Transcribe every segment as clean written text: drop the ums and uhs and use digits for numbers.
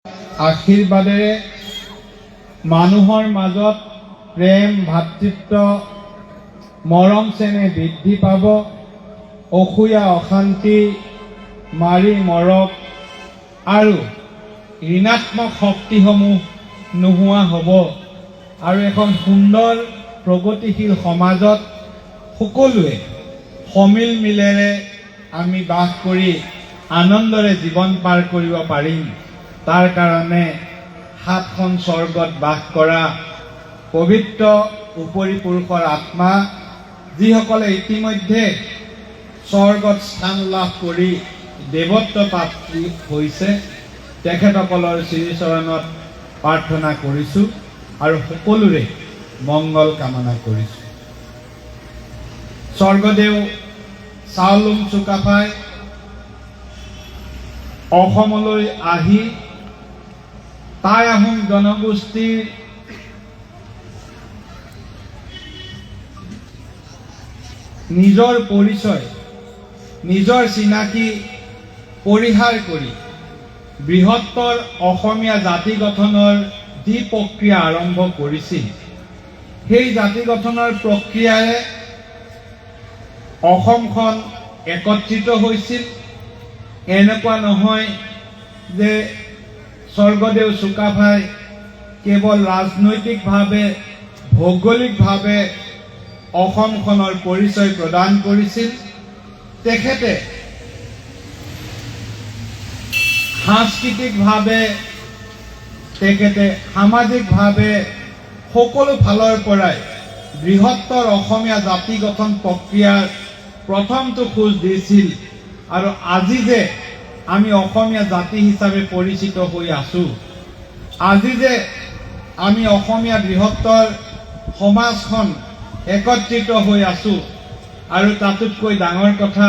আশীৰ্বাদেৰে মানুহৰ মাজত প্ৰেম ভাতৃত্ব মৰম চেনেহ বৃদ্ধি পাব, অসূয়া অশান্তি মাৰি মৰক আৰু ঋণাত্মক শক্তিসমূহ নোহোৱা হ'ব আৰু এখন সুন্দৰ প্ৰগতিশীল সমাজত সকলোৱে সমিল মিলেৰে আমি বাস কৰি আনন্দৰে জীৱন পাৰ কৰিব পাৰিম। তাৰ কাৰণে সাতখন স্বৰ্গত বাস কৰা পবিত্ৰ উপৰি পুৰুষৰ আত্মা যিসকলে ইতিমধ্যে স্বৰ্গত স্থান লাভ কৰি দেৱত্ব প্ৰাপ্তি হৈছে তেখেতসকলৰ শ্ৰীচৰণত প্ৰাৰ্থনা কৰিছোঁ আৰু সকলোৰে মংগল কামনা কৰিছোঁ। স্বৰ্গদেউ চাওলুং চুকাফাই অসমলৈ আহি টাই আহোম জনগোষ্ঠীৰ নিজৰ পৰিচয় নিজৰ চিনাকি পৰিহাৰ কৰি বৃহত্তৰ অসমীয়া জাতি গঠনৰ যি প্ৰক্ৰিয়া আৰম্ভ কৰিছিল, সেই জাতি গঠনৰ প্ৰক্ৰিয়াৰে অসমখন একত্ৰিত হৈছিল। এনেকুৱা নহয় যে স্বৰ্গদেউ চুকাফাই কেৱল ৰাজনৈতিকভাৱে ভৌগোলিকভাৱে অসমখনৰ পৰিচয় প্ৰদান কৰিছিল, তেখেতে সাংস্কৃতিকভাৱে তেখেতে সামাজিকভাৱে সকলো ফালৰ পৰাই বৃহত্তৰ অসমীয়া জাতি গঠন প্ৰক্ৰিয়াৰ প্ৰথমটো খোজ দিছিল। আৰু আজি যে আমি অসমীয়া জাতি হিচাপে পৰিচিত হৈ আছো, আজি যে আমি অসমীয়া বৃহত্তৰ সমাজখন একত্ৰিত হৈ আছো, আৰু তাতোতকৈ ডাঙৰ কথা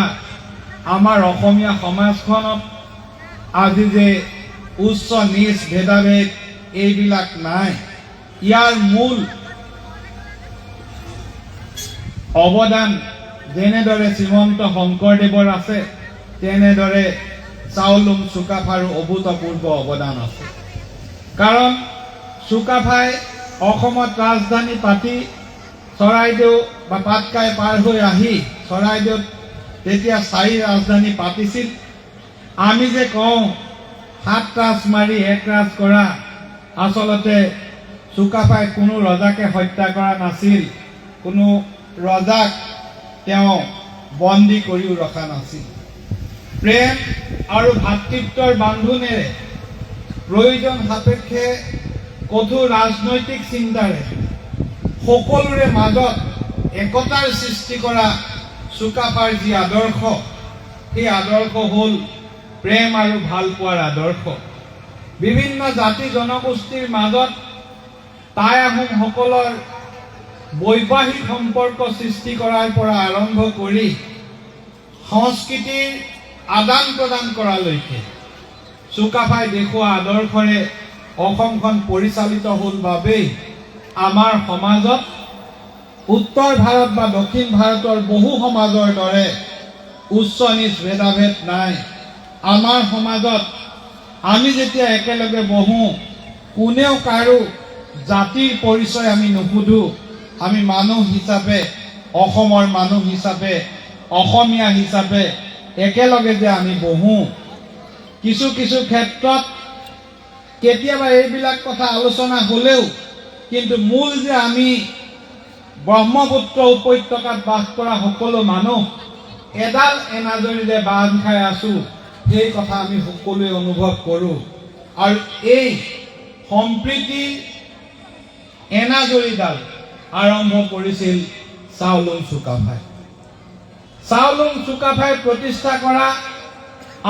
আমাৰ অসমীয়া সমাজখনত আজি যে উচ্চ নিচ ভেদাভেদ এইবিলাক নাই, ইয়াৰ মূল অৱদান যেনেদৰে শ্ৰীমন্ত শংকৰদেৱৰ আছে, তেনেদৰে চাওলুং চুকাফাৰো অভূতপূৰ্ব অৱদান আছে। কাৰণ চুকাফাই অসমত ৰাজধানী পাতি চৰাইদেউ বা পাটকাই পাৰ হৈ আহি চৰাইদেউত তেতিয়া 4 ৰাজধানী পাতিছিল। আমি যে কওঁ 7 ৰাজ মাৰি 1 ৰাজ কৰা, আচলতে চুকাফাই কোনো ৰজাকে হত্যা কৰা নাছিল, কোনো ৰজাক তেওঁ বন্দী কৰিও ৰখা নাছিল। প্ৰেম আৰু ভাতৃত্বৰ বান্ধোনেৰে প্ৰয়োজন সাপেক্ষে কঠোৰ ৰাজনৈতিক চিন্তাৰে সকলোৰে মাজত একতাৰ সৃষ্টি কৰা চুকাফাৰ যি আদৰ্শ, সেই আদৰ্শ হ'ল প্ৰেম আৰু ভাল পোৱাৰ আদৰ্শ। বিভিন্ন জাতি জনগোষ্ঠীৰ মাজত টাই আহোমসকলৰ বৈবাহিক সম্পৰ্ক সৃষ্টি কৰাৰ পৰা আৰম্ভ কৰি সংস্কৃতিৰ আদান প্ৰদান কৰালৈকে চুকাফাই দেখুওৱা আদৰ্শৰে অসমখন পৰিচালিত হ'ল বাবেই আমাৰ সমাজত উত্তৰ ভাৰত বা দক্ষিণ ভাৰতৰ বহু সমাজৰ দৰে উচ্চ নিচ ভেদাভেদ নাই। আমাৰ সমাজত আমি যেতিয়া একেলগে বহো, কোনেও কাৰো জাতিৰ পৰিচয় আমি নুসুধো, আমি মানুহ হিচাপে, অসমৰ মানুহ হিচাপে, অসমীয়া হিচাপে একেলগে যে আমি বহো, কিছু কিছু ক্ষেত্ৰত কেতিয়াবা এইবিলাক কথা আলোচনা হ'লেও কিন্তু মূল যে আমি ব্ৰহ্মপুত্ৰ উপত্যকাত বাস কৰা সকলো মানুহ এডাল এনাজৰীৰে বান্ধ খাই আছো, সেই কথা আমি সকলোৱে অনুভৱ কৰোঁ। আৰু এই সম্প্ৰীতিৰ এনাজৰীডাল আৰম্ভ কৰিছিল চাওলুং চুকাফাই। চাওলুং চুকাফাই প্ৰতিষ্ঠা কৰা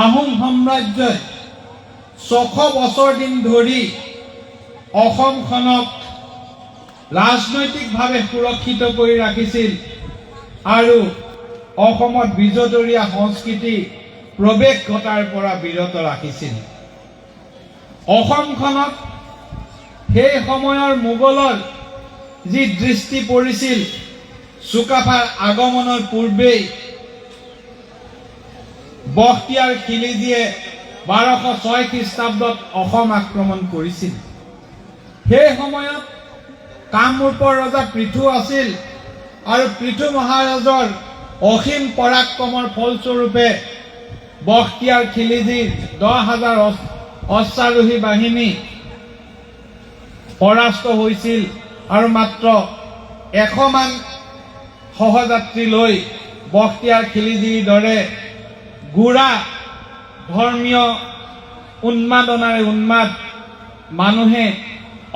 আহোম সাম্ৰাজ্যই 600 বছৰ দিন ধৰি অসমখনক ৰাজনৈতিকভাৱে সুৰক্ষিত কৰি ৰাখিছিল আৰু অসমত বিজতৰীয়া সংস্কৃতি প্ৰৱেশ ঘটাৰ পৰা বিৰত ৰাখিছিল। অসমখনত সেই সময়ৰ মোগলৰ যি দৃষ্টি পৰিছিল, চুকাফাৰ আগমনৰ পূৰ্বেই বখতিয়াৰ খিলিজীয়ে 1206 খ্ৰীষ্টাব্দত অসম আক্ৰমণ কৰিছিল। সেই সময়ত কামৰূপৰ ৰজা পৃথু আছিল আৰু পৃথু মহাৰাজৰ অসীম পৰাক্ৰমৰ ফলস্বৰূপে বখতিয়াৰ খিলিজীৰ 10,000 অশ্বাৰোহী বাহিনী পৰাস্ত হৈছিল আৰু মাত্ৰ 100 মান সহযাত্ৰী লৈ বখতিয়াৰ খিলিজীৰ দৰে গুড়া ধৰ্মীয় উন্মাদনাৰে উন্মাদ মানুহে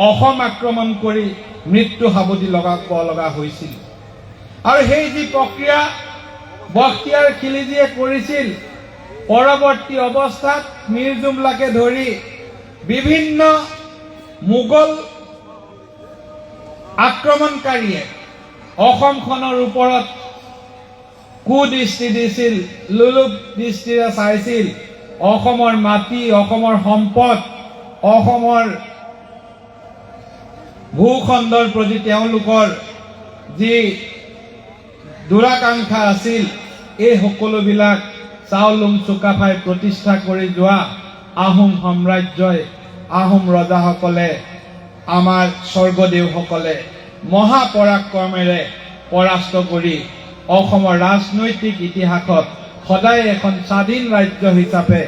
অসম আক্ৰমণ কৰি মৃত্যু সাবটি লগাব লগা হৈছিল। আৰু সেই যি প্ৰক্ৰিয়া বখতিয়াৰ খিলিজীয়ে কৰিছিল, পৰৱৰ্তী অৱস্থাত মীৰ জুমলাকে ধৰি বিভিন্ন মোগল আক্ৰমণকাৰীয়ে অসমখনৰ ওপৰত কুদৃষ্টি দিছিল, লোলুপ দৃষ্টিৰে চাইছিল। অসমৰ মাটি, অসমৰ সম্পদ, অসমৰ ভূখণ্ডৰ প্ৰতি তেওঁলোকৰ যি দুৰাকাংক্ষা আছিল, এই সকলোবিলাক চাওলুং চুকাফাই প্ৰতিষ্ঠা কৰি যোৱা আহোম সাম্ৰাজ্যই, আহোম ৰজাসকলে, আমাৰ স্বৰ্গদেউসকলে মহাপৰাক্ৰমেৰে পৰাস্ত কৰি অসমৰ ৰাজনৈতিক ইতিহাসত সদায় এখন স্বাধীন ৰাজ্য হিচাপে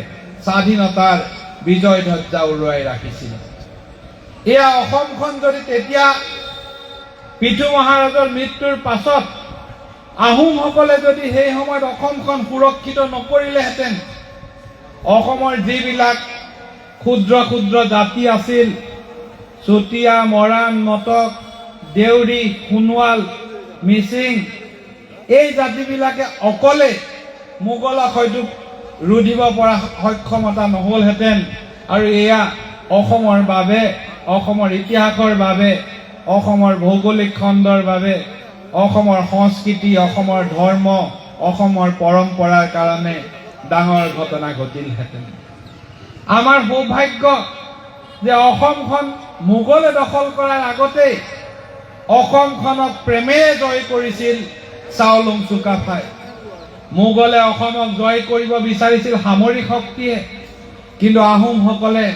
স্বাধীনতাৰ বিজয় ধ্বজা উৰুৱাই ৰাখিছিল। এয়া অসমখন যদি তেতিয়া পৃথু মহাৰাজৰ মৃত্যুৰ পাছত আহোমসকলে যদি সেই সময়ত অসমখন সুৰক্ষিত নকৰিলেহেঁতেন, অসমৰ যিবিলাক ক্ষুদ্ৰ ক্ষুদ্ৰ জাতি আছিল, চুতীয়া, মৰাণ, মটক, দেউৰী, সোণোৱাল, মিচিং, এই জাতিবিলাকে অকলে মোগলক হয়তো ৰুধিব পৰা সক্ষমতা নহ'লহেঁতেন। আৰু এয়া অসমৰ বাবে, অসমৰ ইতিহাসৰ বাবে, অসমৰ ভৌগোলিক খণ্ডৰ বাবে, অসমৰ সংস্কৃতি, অসমৰ ধৰ্ম, অসমৰ পৰম্পৰাৰ কাৰণে ডাঙৰ ঘটনা ঘটিলহেঁতেন। আমাৰ সৌভাগ্য যে অসমখন মোগলে দখল কৰাৰ আগতেই অসমখনক প্ৰেমেৰে জয় কৰিছিল চাওলুং চুকাফাই। মোগলে অসমক জয় কৰিব বিচাৰিছিল সামৰিক শক্তিয়ে, কিন্তু আহোমসকলে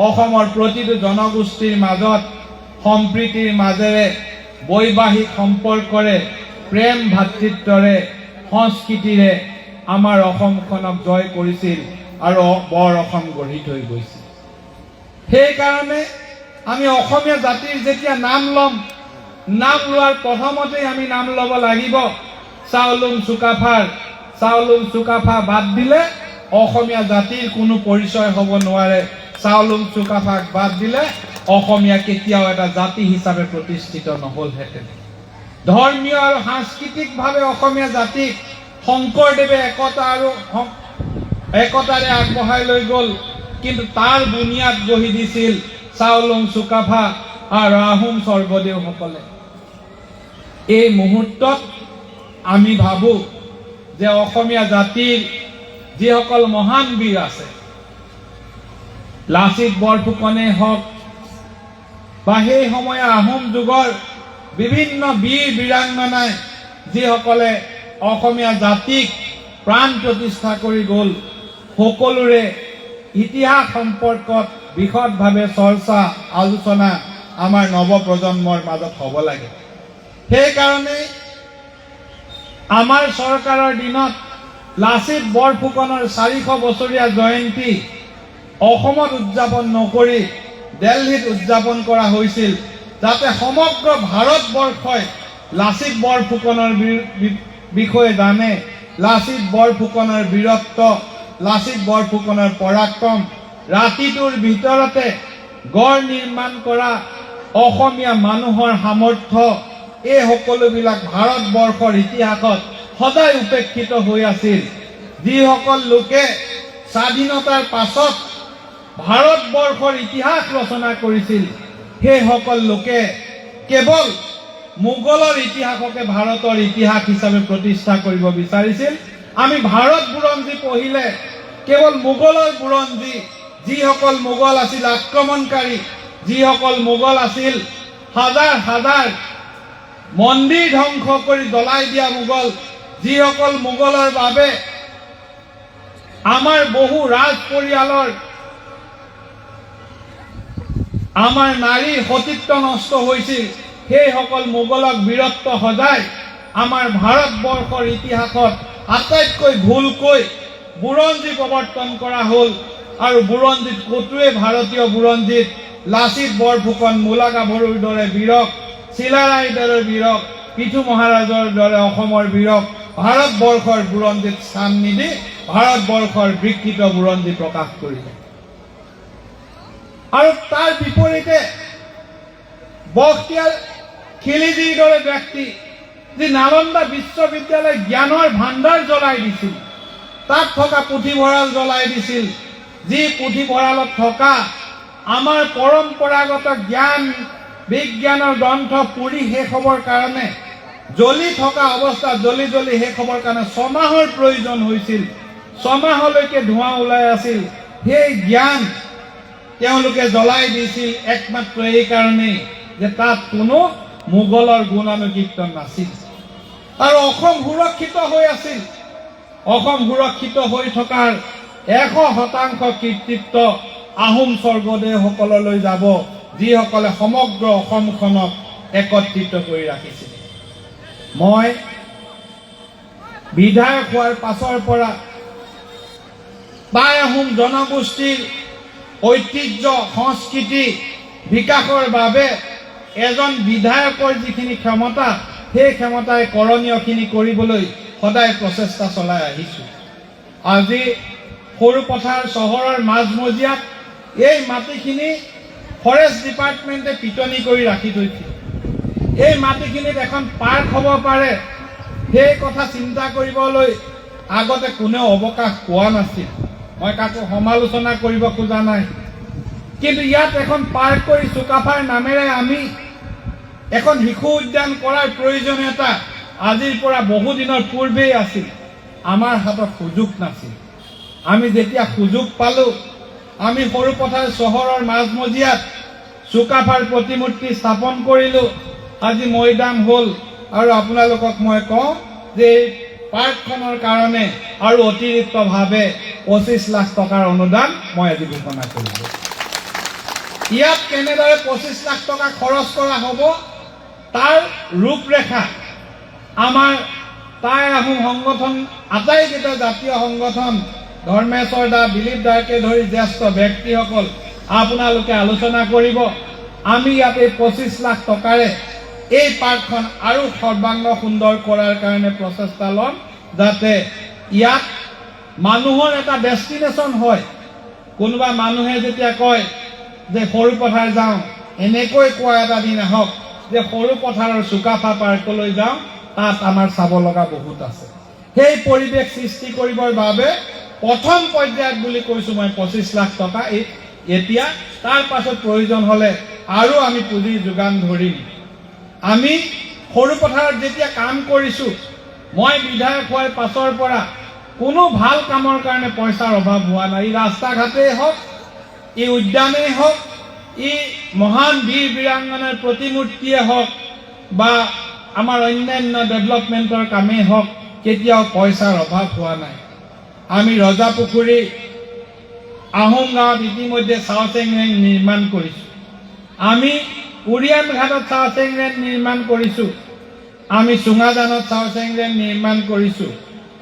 অসমৰ প্ৰতিটো জনগোষ্ঠীৰ মাজত সম্প্ৰীতিৰ মাজেৰে, বৈবাহিক সম্পৰ্কৰে, প্ৰেম ভাতৃত্বৰে, সংস্কৃতিৰে আমাৰ অসমখনক জয় কৰিছিল আৰু বৰ অসম গঢ়ি থৈ গৈছিল। সেইকাৰণে আমি অসমীয়া জাতিৰ যেতিয়া নাম ল'ম, নাম লোৱাৰ প্ৰথমতেই আমি নাম ল'ব লাগিব চাওলুং চুকাফাৰ। চাওলুং চুকাফা বাদ দিলে অসমীয়া জাতিৰ কোনো পৰিচয় হ'ব নোৱাৰে। চাওলুং চুকাফাক বাদ দিলে অসমীয়া কেতিয়াও এটা জাতি হিচাপে প্ৰতিষ্ঠিত নহ'লহেঁতেন। ধৰ্মীয় আৰু সাংস্কৃতিকভাৱে অসমীয়া জাতিক শংকৰদেৱে একতাৰে আগবঢ়াই লৈ গ'ল, কিন্তু তাৰ বুনিয়াদ গঢ়ি দিছিল চাওলুং চুকাফা আৰু আহোম স্বৰ্গদেউসকলে। এই মুহূৰ্তত আমি ভাবোঁ যে অসমীয়া জাতিৰ যিসকল মহান বীৰ আছে, লাচিত বৰফুকনেই হওক বা সেই সময়ে আহোম যুগৰ বিভিন্ন বীৰ বীৰাংগনাই যিসকলে অসমীয়া জাতিক প্ৰাণ প্ৰতিষ্ঠা কৰি গ'ল, সকলোৰে ইতিহাস সম্পৰ্কত বিশদভাৱে চৰ্চা, আলোচনা আমাৰ নৱপ্ৰজন্মৰ মাজত হ'ব লাগে। সেইকাৰণে আমাৰ চৰকাৰৰ দিনত লাচিত বৰফুকনৰ 400 বছৰীয়া জয়ন্তী অসমত উদযাপন নকৰি দিল্লীত উদযাপন কৰা হৈছিল, যাতে সমগ্ৰ ভাৰতবৰ্ষই লাচিত বৰফুকনৰ বিষয়ে জানে, লাচিত বৰফুকনৰ বীৰত্ব, লাচিত বৰফুকনৰ পৰাক্ৰম, ৰাতিটোৰ ভিতৰতে গড় নিৰ্মাণ কৰা অসমীয়া মানুহৰ সামৰ্থ্য, এই সকলোবিলাক ভাৰতবৰ্ষৰ ইতিহাসত সদায় উপেক্ষিত হৈ আছিল। যিসকল লোকে স্বাধীনতাৰ পাছত ভাৰতবৰ্ষৰ ইতিহাস ৰচনা কৰিছিল, সেইসকল লোকে কেৱল মোগলৰ ইতিহাসকে ভাৰতৰ ইতিহাস হিচাপে প্ৰতিষ্ঠা কৰিব বিচাৰিছিল। আমি ভাৰত বুৰঞ্জী পঢ়িলে কেৱল মোগলৰ বুৰঞ্জী, যিসকল মোগল আছিল আক্ৰমণকাৰী, যিসকল মোগল আছিল হাজাৰ হাজাৰ মন্দিৰ ধ্বংস কৰি জ্বলাই দিয়া মোগল, যিসকল মোগলৰ বাবে আমাৰ বহু ৰাজ পৰিয়ালৰ আমাৰ নাৰীৰ সতীত্ব নষ্ট হৈছিল। সেইসকল মোগলক বীৰত্ব সজাই আমাৰ ভাৰতবৰ্ষৰ ইতিহাসত আটাইতকৈ ভুলকৈ বুৰঞ্জী প্ৰৱৰ্তন কৰা হ'ল। আৰু বুৰঞ্জীত ক'তোৱে ভাৰতীয় বুৰঞ্জীত লাচিত বৰফুকন, মূলা গাভৰুৰ দৰে বীৰক, চিলাৰায়ৰ দৰে বীৰক, পৃথু মহাৰাজৰ দৰে অসমৰ বীৰক ভাৰতবৰ্ষৰ বুৰঞ্জীত স্থান নিদি ভাৰতবৰ্ষৰ বিকৃত বুৰঞ্জী প্ৰকাশ কৰিলে। আৰু তাৰ বিপৰীতে বখতিয়াৰ খিলিজিৰ দৰে ব্যক্তি, যি নালন্দা বিশ্ববিদ্যালয় জ্ঞানৰ ভাণ্ডাৰ জ্বলাই দিছিল, তাত থকা পুথিভঁৰাল জ্বলাই দিছিল, যি পুথিভঁৰালত থকা আমাৰ পৰম্পৰাগত জ্ঞান বিজ্ঞানৰ গ্ৰন্থ পুৰি শেষ হ'বৰ কাৰণে, জ্বলি থকা অৱস্থাত জ্বলি জ্বলি শেষ হ'বৰ কাৰণে 6 মাহৰ প্ৰয়োজন হৈছিল। 6 মাহলৈকে ধোঁৱা ওলাই আছিল। সেই জ্ঞান তেওঁলোকে জ্বলাই দিছিল একমাত্ৰ এই কাৰণেই যে তাত কোনো মোগলৰ গুণানুকীৰ্তন নাছিল। আৰু অসম সুৰক্ষিত হৈ আছিল। অসম সুৰক্ষিত হৈ থকাৰ 100% কৃতিত্ব আহোম স্বৰ্গদেউসকললৈ যাব, যিসকলে সমগ্ৰ অসমখনক একত্ৰিত কৰি ৰাখিছিল। মই বিধায়ক হোৱাৰ পাছৰ পৰা টাই আহোম জনগোষ্ঠীৰ ঐতিহ্য সংস্কৃতি বিকাশৰ বাবে এজন বিধায়কৰ যিখিনি ক্ষমতা, সেই ক্ষমতাই কৰণীয়খিনি কৰিবলৈ সদায় প্ৰচেষ্টা চলাই আহিছোঁ। আজি সৰুপথাৰ চহৰৰ মাজমজিয়াত এই মাটিখিনি ফৰেষ্ট ডিপাৰ্টমেণ্টে পিটনি কৰি ৰাখি থৈছিল। এই মাটিখিনিত এখন পাৰ্ক হ'ব পাৰে, সেই কথা চিন্তা কৰিবলৈ আগতে কোনেও অৱকাশ পোৱা নাছিল। মই কাকো সমালোচনা কৰিব খোজা নাই, কিন্তু ইয়াত এখন পাৰ্ক কৰি চুকাফাৰ নামেৰে আমি এখন শিশু উদ্যান কৰাৰ প্ৰয়োজনীয়তা আজিৰ পৰা বহুদিনৰ পূৰ্বেই আছিল। আমাৰ হাতত সুযোগ নাছিল। আমি যেতিয়া সুযোগ পালোঁ, আমি সৰুপথাৰ চহৰৰ মাজমজিয়াত চুকাফাৰ প্ৰতিমূৰ্তি স্থাপন কৰিলোঁ। আজি মৈদাম হ'ল। আৰু আপোনালোকক মই কওঁ যে এই পাৰ্কখনৰ কাৰণে আৰু অতিৰিক্তভাৱে 25 লাখ টকাৰ অনুদান মই আজি ঘোষণা কৰিলোঁ। ইয়াত কেনেদৰে 25 লাখ টকা খৰচ কৰা হ'ব তাৰ ৰূপৰেখা আমাৰ টাই আহোম সংগঠন, আটাইকেইটা জাতীয় সংগঠন, ধৰ্মেশ্বৰ দা, দিলীপ দাকে ধৰি জ্যেষ্ঠ ব্যক্তিসকল আপোনালোকে আলোচনা কৰিব। আমি ইয়াত এই 25 লাখ টকাৰে এই পাৰ্কখন আৰু সৰ্বাংগ সুন্দৰ কৰাৰ কাৰণে প্ৰচেষ্টা ল'ম, যাতে ইয়াত মানুহৰ এটা ডেষ্টিনেশ্যন হয়। কোনোবা মানুহে যেতিয়া কয় যে সৰুপথাৰ যাওঁ, এনেকৈ কোৱা এটা দিন আহক যে সৰুপথাৰৰ চুকাফা পাৰ্কলৈ যাওঁ, তাত আমাৰ চাব লগা বহুত আছে। সেই পৰিৱেশ সৃষ্টি কৰিবৰ বাবে প্ৰথম পৰ্যায়ত বুলি কৈছোঁ মই 25 লাখ টকা এতিয়া, তাৰ পাছত প্ৰয়োজন হ'লে আৰু আমি পুঁজিৰ যোগান ধৰিম। আমি সৰুপথাৰত যেতিয়া কাম কৰিছোঁ, মই বিধায়ক হোৱাৰ পাছৰ পৰা কোনো ভাল কামৰ কাৰণে পইচাৰ অভাৱ হোৱা নাই। ই ৰাস্তা ঘাটেই হওক, ই উদ্যানেই হওক, ই মহান বীৰ বীৰাংগনাৰ প্ৰতিমূৰ্তিয়ে হওক বা আমাৰ অন্যান্য ডেভেলপমেণ্টৰ কামেই হওক, কেতিয়াও পইচাৰ অভাৱ হোৱা নাই। আমি ৰজাপুখুৰী আহোম গাঁৱত ইতিমধ্যে চাওচেং ৰেং নিৰ্মাণ কৰিছোঁ। আমি উৰিয়ান ঘাটত চাওচেং ৰেং নিৰ্মাণ কৰিছোঁ। আমি চুঙাজানত চাওচেং ৰেং নিৰ্মাণ কৰিছোঁ।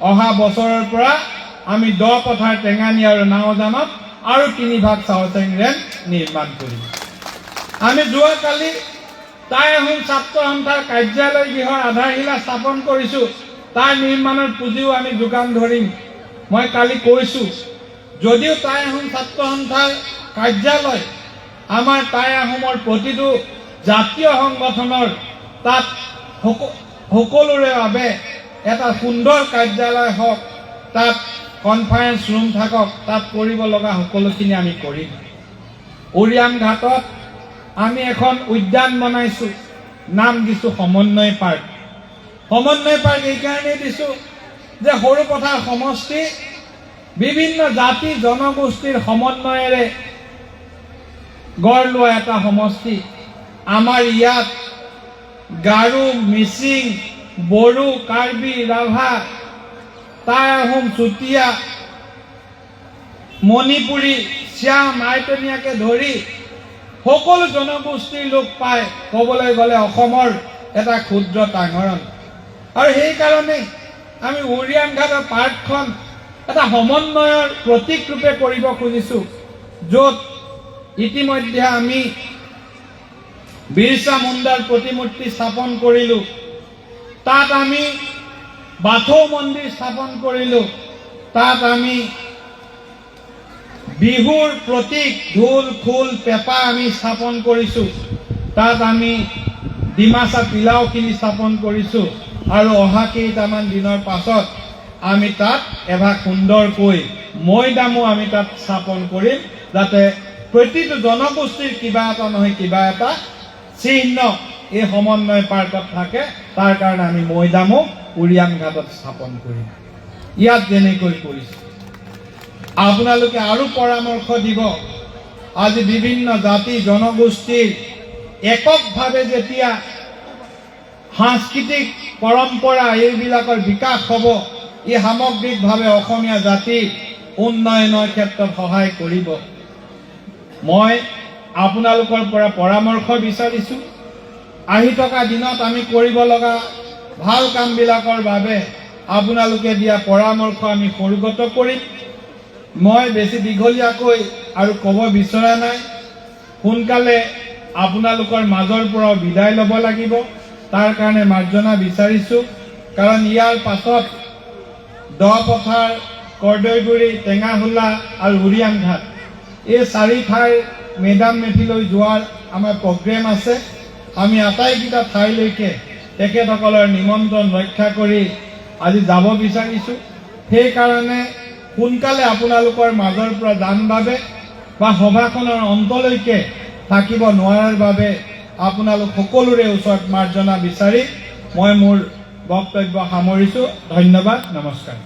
অহা বছৰৰ পৰা আমি দ পথাৰ, টেঙানী আৰু নাওজানত আৰু 3 ভাগ চাওচেং ৰেং নিৰ্মাণ কৰিম। আমি যোৱাকালি টাই আহোম ছাত্ৰ সন্থাৰ কাৰ্যালয় গৃহৰ আধাৰশিলা স্থাপন কৰিছোঁ। তাৰ নিৰ্মাণৰ পুঁজিও আমি যোগান ধৰিম। মই কালি কৈছোঁ, যদিও টাই আহোম ছাত্ৰ সন্থাৰ কাৰ্যালয় আমাৰ টাই আহোমৰ প্ৰতিটো জাতীয় সংগঠনৰ তাত সকলোৰে বাবে এটা সুন্দৰ কাৰ্যালয় হওক, তাত কনফাৰেন্স ৰুম থাকক, তাত কৰিব লগা সকলোখিনি আমি কৰিম। উৰিয়ান ঘাটত আমি এখন উদ্যান বনাইছোঁ, নাম দিছোঁ সমন্বয় পাৰ্ক। সমন্বয় পাৰ্ক এইকাৰণেই দিছোঁ যে সৰুপথাৰ সমষ্টি বিভিন্ন জাতি জনগোষ্ঠীৰ সমন্বয়েৰে গঢ় লোৱা এটা সমষ্টি। আমাৰ ইয়াত গাৰো, মিচিং, বড়ো, কাৰ্বি, ৰাভা, টাই আহোম, চুতীয়া মণিপুৰী, চিয়া, মাইতনীয়াকে ধৰি সকলো জনগোষ্ঠীৰ লোক পাই ক'বলৈ গ'লে অসমৰ এটা ক্ষুদ্ৰ টাঙৰণ। আৰু সেইকাৰণে আমি উৰিয়াম ঘাটৰ পাৰ্কখন এটা সমন্বয়ৰ প্ৰতীক ৰূপে কৰিব খুজিছোঁ, য'ত ইতিমধ্যে আমি বিৰছা মুণ্ডাৰ প্ৰতিমূৰ্তি স্থাপন কৰিলোঁ, তাত আমি বাথৌ মন্দিৰ স্থাপন কৰিলোঁ, তাত আমি বিহুৰ প্ৰতীক ঢোল, খোল, পেঁপা আমি স্থাপন কৰিছোঁ, তাত আমি ডিমাচা পিলাওখিনি স্থাপন কৰিছোঁ। আৰু অহা কেইটামান দিনৰ পাছত আমি তাত এভাগ সুন্দৰকৈ মৈদামো আমি তাত স্থাপন কৰিম, যাতে প্ৰতিটো জনগোষ্ঠীৰ কিবা এটা নহয় কিবা এটা চিহ্ন এই সমন্বয় পাৰ্কত থাকে। তাৰ কাৰণে আমি মৈদামো উৰিয়াম ঘাটত স্থাপন কৰিম। ইয়াত যেনেকৈ কৰিছোঁ, আপোনালোকে আৰু পৰামৰ্শ দিব। আজি বিভিন্ন জাতি জনগোষ্ঠীৰ এককভাৱে যেতিয়া সাংস্কৃতিক পৰম্পৰা এইবিলাকৰ বিকাশ হ'ব, ই সামগ্ৰিকভাৱে অসমীয়া জাতিৰ উন্নয়নৰ ক্ষেত্ৰত সহায় কৰিব। মই আপোনালোকৰ পৰা পৰামৰ্শ বিচাৰিছোঁ। আহি থকা দিনত আমি কৰিব লগা ভাল কামবিলাকৰ বাবে আপোনালোকে দিয়া পৰামৰ্শ আমি সৰুগত কৰিম। মই বেছি দীঘলীয়াকৈ আৰু ক'ব বিচৰা নাই। সোনকালে আপোনালোকৰ মাজৰ পৰা বিদায় ল'ব লাগিব, তাৰ কাৰণে মাৰ্জনা বিচাৰিছোঁ। কাৰণ ইয়াৰ পাছত দপথাৰ, কৰ্দৈগুৰি, টেঙাহোলা আৰু উৰিয়াম ঘাট এই 4 ঠাইৰ মেডাম মেফিলৈ যোৱাৰ আমাৰ প্ৰগ্ৰেম আছে। আমি আটাইকেইটা ঠাইলৈকে তেখেতসকলৰ নিমন্ত্ৰণ ৰক্ষা কৰি আজি যাব বিচাৰিছোঁ। সেইকাৰণে সোনকালে আপোনালোকৰ মাজৰ পৰা যান বাবে বা সভাখনৰ অন্তলৈকে থাকিব নোৱাৰাৰ বাবে আপোনালোক সকলোৰে ওচৰত মাৰ্জনা বিচাৰি মই মোৰ বক্তব্য সামৰিছোঁ। ধন্যবাদ, নমস্কাৰ।